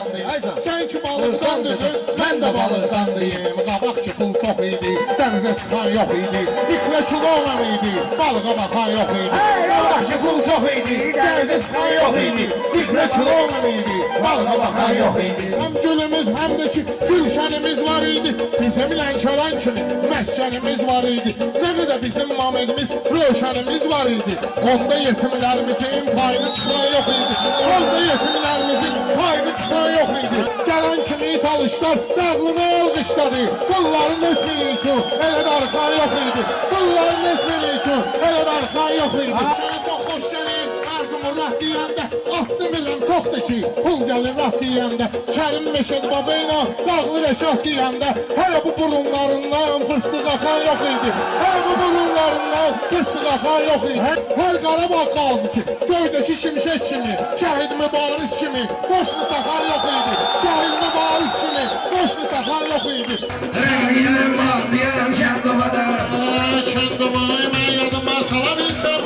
balıqdandır. Sən ki balıqdandır, mən də balıqdandıyım. Qabaqçı pul çox idi, dənizə çıxan yox idi. İqlə çulovla idi, balığa baxan yox idi. Qabaqçı pul çox idi, dənizə çıxan yox idi. İqlə çulovla idi, balığa baxan yox idi. Həm gülümüz, həm də ki gülşənimiz var idi. Bizim Lənkəran kimi məskənimiz var idi. Nəvi də bizim Mamedimiz, Rövşənimiz var idi. Onda yetimlərimizin payını tıxan yox idi. Onda yetimlərimizin payını tıxan yox idi. Gələn kimi talışlar dağlını alqışladı. Bunların nesmiliysin, elə də arxan yox idi. Bunların nesmiliysin, elə də arxan yox idi. Sənə çox xoş gəlir, arzumur rah deyəndə. Atdı biləm çoxdur ki, pul gəlir rah deyəndə. Kərim Meşəd Baba ilə dağlı Rəşad deyəndə. Hələ bu burunlarından fırtıq axan yox idi. Hələ bu burunlarından fırtıq axan yox idi. Hər Qarabağ qazisi, göydəki şimşək kimi, şəhid mübariz kimi, boşlu saxan yox idi. Şəhid mübariz kimi, boşlu saxan yox idi. Şəhidlə bağlayaram kəndovada. Kəndovalayı mən yadıma sala bilsəm,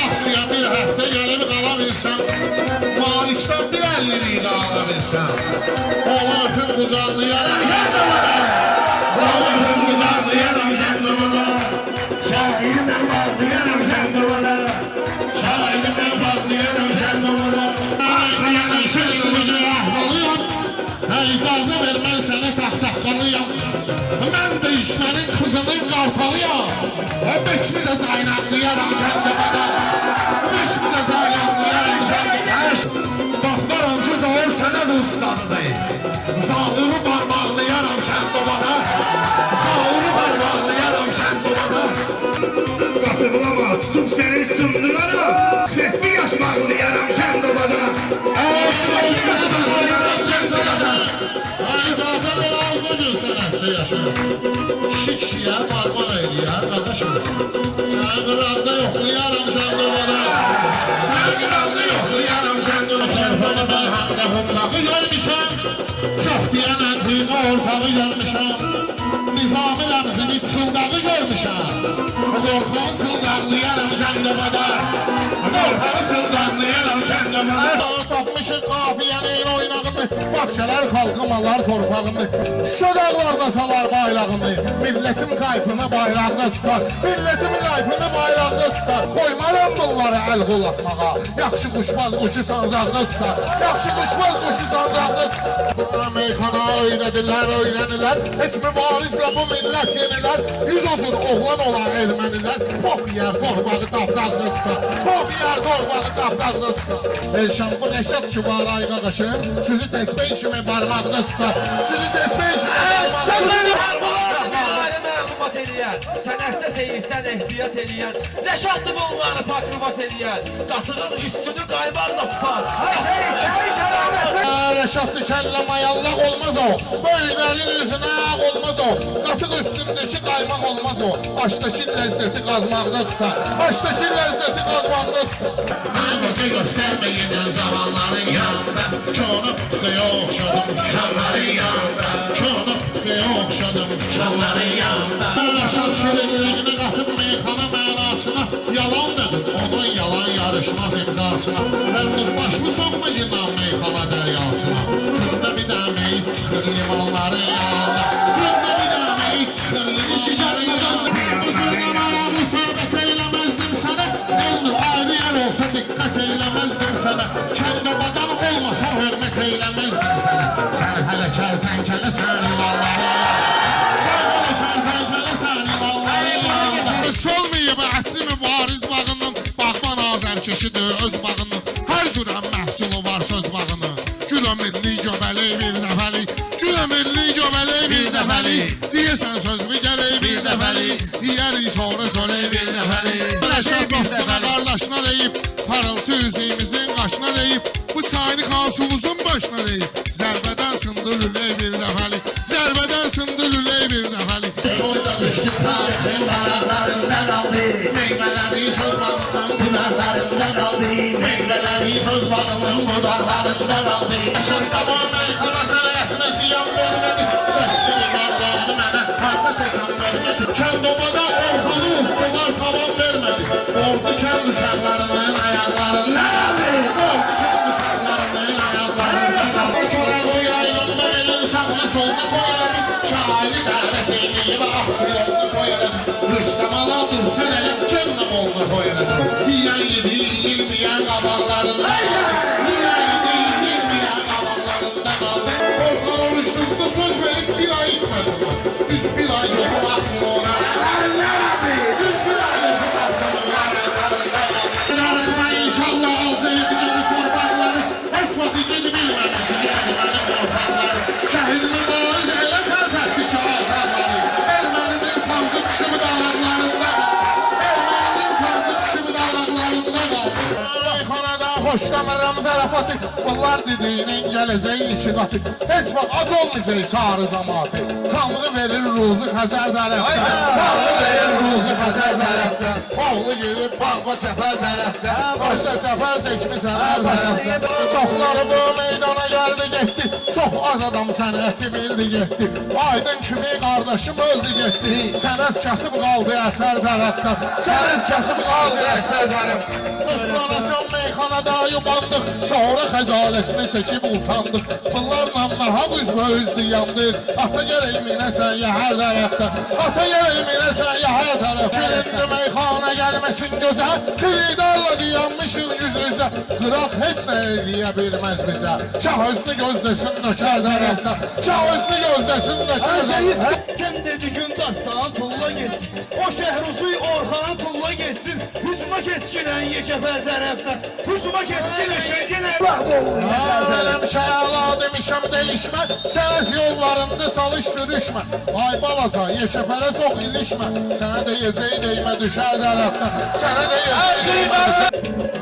Aksıya bir həftə gəlib qala bilsəm, Malikdən bir 50'liyle ala bilsəm, Ola öpüm qızarlayaram kəndovada. Ola öpüm qızarlayaram kəndovada. Şəhidlə bağlayaram kəndovada. Şəhidlə bağlayaram kəndovada. Ayaqlayan şeyin mücü ahlılıyam, icazə ver mən sənə taxsaqqalıyam. Mən değişmənin kızının qartalıyam. Beşli də zaynaqlayaram kəndovada. Beşli də zaynaqlayaram kəndovada. Baxmaram ki, zahir sənə ustadır. Zahiri barmaqlayaram kəndovada. Zahiri barmaqlayaram kəndovada. Qatıqlama, tutub səni sındıraram. 40 yaş bağlayaram kəndovada. İcazə ver ağzına gül sənətdə yaşa. Kişi kişiyə parmaq eyləyər qardaşım. Səni qıraqda yoxlayaram kəndovada. Səni qıraqda yoxlayaram kəndovada. Şərfəni mən həmdə humlağı görmüşəm. Çox deyən əntiqə ortağı görmüşəm. Nizami ləmzini çıldağı görmüşəm. Qorxanı çıldaqlayaram kəndovada. Qorxanı çıldaqlayaram kəndovada. Tapmışıq qafiyənin oynağını. Bahçeler kalkamalar torpağındır. Şu dağlarda salar bayrağını. Milletim kayfını bayrağda tutar. Milletimin kayfını bayrağda tutar. Koymaram bunları el kullatmağa. Yaxşı kuşmaz kuşu sancaqda tutar. Yaxşı kuşmaz kuşu sancaqda tutar. Amerikana öyrədirlər, öyrənirlər. Heç mübarizlə bu millət yenilər. 100 özür oğlan olan ermənilər. Pop yer torbağı tapdağda tutar. Pop yer torbağı tapdağda tutar. Elşan bu Rəşad ki var ay qaqaşım. Sizi təsbih kimi barmaqda tutar. Sizi təsbih kimi məlumat eləyən, sənətdə seyirdən ehtiyat eləyən, Rəşadlı bunları pakruvat eləyən, qatığın üstünü qaymaqla tutar. Rəşadlı kəllə mayallaq olmaz o, böyüklərin üzünə olmaz o, qatıq üstündəki qaymaq olmaz o, aşdakı ləzzəti qazmaqda tutar, aşdakı ləzzəti qazmaqda tutar. Məqazı göstərməyin zamanların yanında, Konu tutqıya oxşadım sıçanların yanında, Konu tutqıya oxşadım sıçanların yanında. Rəşad şirinliyini qatıb meyxana mənasına, yalan dedim onun yalan yarışmaz imzasına. Rəmdir başımı sokma ginan meyxana dəryasına, Kırda bir dəməyi çıxır limanların yanında, Kırda bir dəməyi çıxır limanların yanında. Bu zırqamara müsabət eyləməzdim sənə, elmi ayrı yer olsa diqqət eyləməzdim sənə, Kəndobadan olmasa hörmət eyləməzdim sənə. Sən hələ kəltənkələ sən limanların yanında, sən hələ kəltənkələ sən limanların yanında. Solmayıb ətli mübariz bağının, bağban azərkeşidir öz bağının, hər cürən məhsulu var söz bağının. Kilometrli göbəli bir dəfəli, kilometrli göbəli bir dəfəli, deyəsən söz bir gələk bir dəfəli, deyərik sonra söylək bir dəfəli. Rəşad dostuna qardaşına deyib, parıltı üzümüzün qaşına deyib, bu çayını xasumuzun başına deyib, zərbədən sındı lüley bir dəfəli, zərbədən sındı lüley bir dəfəli. Oyda düşdü tarixin varaqlarında qaldı, meyvələri söz bağının budaqlarında qaldı, meyvələri söz bağının budaqlarında qaldı. Rəşad tamamən qara sənətinə ziyan vermədi, səsli varlığını mənə harda təkan vermədi. Kəndovada ortalı uqdular tavan vermədi, borcu kənd uşaqlarının ayaqlarında qaldı, borcu kənd uşaqlarının ayaqlarında qaldı. solda koyarım, şairi davet eyleyip aksiyonda koyarım. Rüstem ala dursan elə kendim olma koyarım. Yiyen yedi, yirmiyen qabaqlarında yiyen yedi, yirmiyen qabaqlarında qaldı. Korkan oruçlukta söz verip bir ay içmedim. Düz bir ay gözüm aksın ona. Düz bir ay gözüm aksın ona. Yarıkma inşallah alcayı gideni torpaqları. Es vakti gidi bilmemişim yani benim torpaqları. Şehidimi boğaz elə tərtətdi ki azarları. Erməninin sancı düşümü dağlarlarında qaldı. Erməninin sancı düşümü dağlarlarında qaldı. Meyxanada hoşlanıram zarafatı. Bunlar dediğinin geleceği iki katı. Heç vaxt az olmayacaq sarı zamatı. Tanrı verir ruzu Xəzər tərəfdən. Tanrı verir ruzu Xəzər tərəfdən. Oğlu girib bağba çəpər tərəfdən. Başda çəpər çəkmisən hər tərəfdən. Çoxları bu meydana gəldi getdi. Çox az adam sənəti bildi getdi. Aydın kimi qardaşım öldü getdi. Sənət kasıb qaldı əsər tərəfdən. Sənət kasıb qaldı əsər tərəfdən. Islanasın meyxanada yubandıq. Sonra xəcalətini çəkib utandıq. Bunlarla nahaq üzbə-üzdü yandıq. Ata gələk minəsən ya hər tərəfdən. Ata gələk minəsən ya hər tərəfdən. Kilindi meyxana gəlməsin gözə. Qıydarla diyanmışıq yüz-yüzə. Qıraq heç nə eləyə bilməz bizə. Şah özünü gözləsin nökər tərəfdən. Şah özünü gözləsin nökər tərəfdən. Sen dedi gün dastan tulla geçsin. O Şehrusuy Orhan'a tulla geçsin. Hüzma keskinen Yeşefer tarafta. Hüzma keskinen Şengine. Eləmişə əla demişəm deyişmə. Sənət yollarında salış sürüşmə. Ay balaca Yeşəfərə çox ilişmə. Sənə deyəcək deymə düşər tərəfdən. Sənə deyəcək deymə düşər.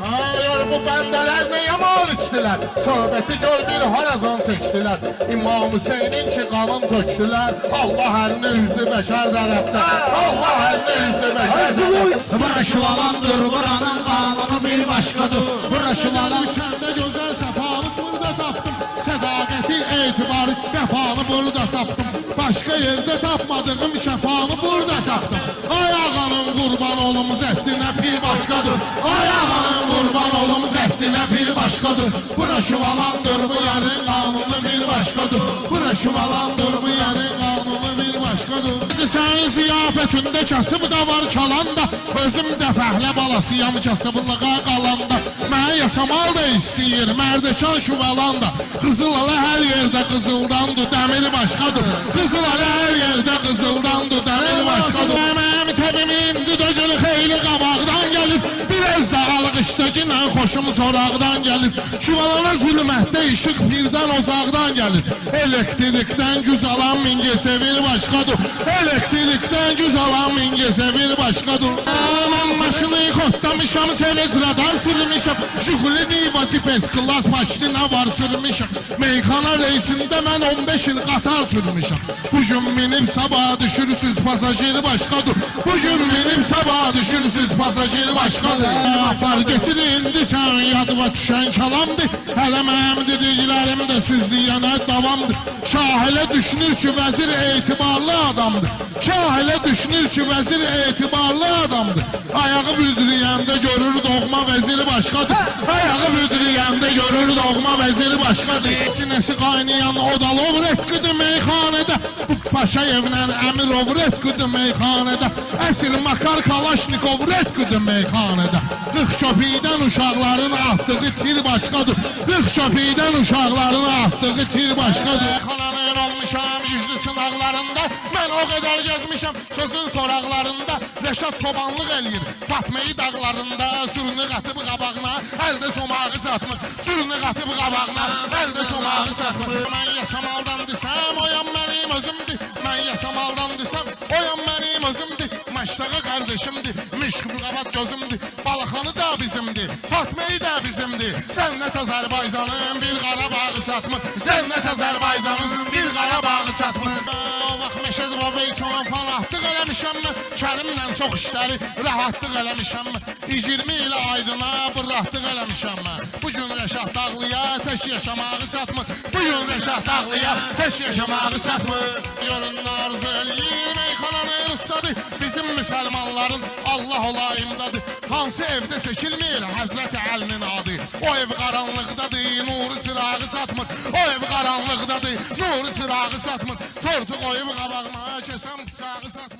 Hayır bu bəndələr nə yaman içdilər. Söhbəti gör bir harazan çəkdilər. İmam Hüseynin ki qanın tökdülər. Allah əlini üzdü bəşər tərəfdən. Allah əlini üzdü bəşər tərəfdən. Bura şuvalandır, buranın kanunu bir başkadır. Bura şuvalan İçəndə gözəl səfanı burada tapdım. Sədaqəti, etibarı, vəfanı burada tapdım. Başqa yerdə tapmadığım şəfanı burada tapdım. Ay ağanın qurban olum zəddinə bir başqadır. Ay ağanın qurban olum zəddinə bir başqadır. Bura şuvalandır, bu yerin qanunu bir başqadır. Bura şuvalandır, bu yerin qanunu bir başqadır. Sənin ziyafətində kasıb da var çalanda. Özüm də fəhlə balasıyam kasıblığa qalanda. Mənə yasamal da istəyir mərdəkan şuvalanda. Qızıl ala hər yerdə qızıldandır, dəmir başqadır. Qızıl ala hər yerdə qızıldandır, dəmir başqadır. Mənim təbim indi dögül xeyli qabaqdan gəlir. Biraz da alqışdakı xoşum soraqdan gəlir. Şuvalana zülmətdə işıq birdən uzaqdan gəlir. Elektrikdən güz alan mingəsə bir başqadır. Elektrikdən güz alan mingəsə bir başqadır. Mən maşını xotlamışam, selezradan silmişəm. Jiguli Niva Tipes Klas başlığına var sürmüşəm. Meyxana reysində mən 15 il qatar sürmüşəm. Bugün minib sabah düşürsüz pasajeri başqadır. Bugün minib sabah düşürsüz pasajeri başqadır. Apar getir indi sən yadıma düşən kalamdır. Hələ mənim dediklərim də siz deyənə davamdır. Şah elə düşünür ki vəzir etibarlı adamdır. Şah elə düşünür ki vəzir etibarlı adamdır. Ayağı büdrüyəndə görür doğma vəziri başqadır. Ayağı büdrüyəndə görür doğma vəziri başqadır. Sinəsi qaynayan odalov retqidir meyxanədə. Bu Paşayevlə Əmirov retqidir meyxanədə. Əsl Makar Kalaşnikov retqidir meyxanədə. 40 köpükdən uşaqların atdığı tir başqadır. 40 köpükdən uşaqların atdığı tir başqadır. Meyxananın olmuşam yüzlü sınaqlarında. Mən o qədər gezmişəm sözün soraqlarında. Rəşad çobanlıq eləyir Fatmayı dağlarında. Sürünü qatıb qabağına, əldə somağı çatmır. Sürünü qatıb qabağına, əldə somağı çatmır. Mən yaşamaldan desəm, oyam mənim özümdür. Mən yaşamaldan desəm, oyam mənim özümdür. Maştağı qardeşimdir, mişqib qabat gözümdür. Balaxanı da bizimdir, Fatmayı da bizimdir. Cənnət Azərbaycanın bir Qarabağı çatmır. Cənnət Azərbaycanın bir Qarabağı çatmır. O vaxt Məşəd Babey çoğun fan atdıq rahatlıq eləmişəmmə, Kərimlə çox işləri rahatlıq eləmişəmmə, 20 il aydına bırratlıq eləmişəmmə. Bugün Rəşad Dağlıya tək yaşamağı çatmır, bugün Rəşad Dağlıya tək yaşamağı çatmır. Görün arzu eləyir meyxananın ustadı, bizim müsəlmanların Allah olayımdadır. Hansı evdə çəkilmir Həzrəti Əlinin adı, o ev qaranlıqdadır, nuru çırağı çatmır, o ev qaranlıqdadır, nuru çırağı çatmır. Tortu qoyub qabağına, kəsəm bıçağı çatmır.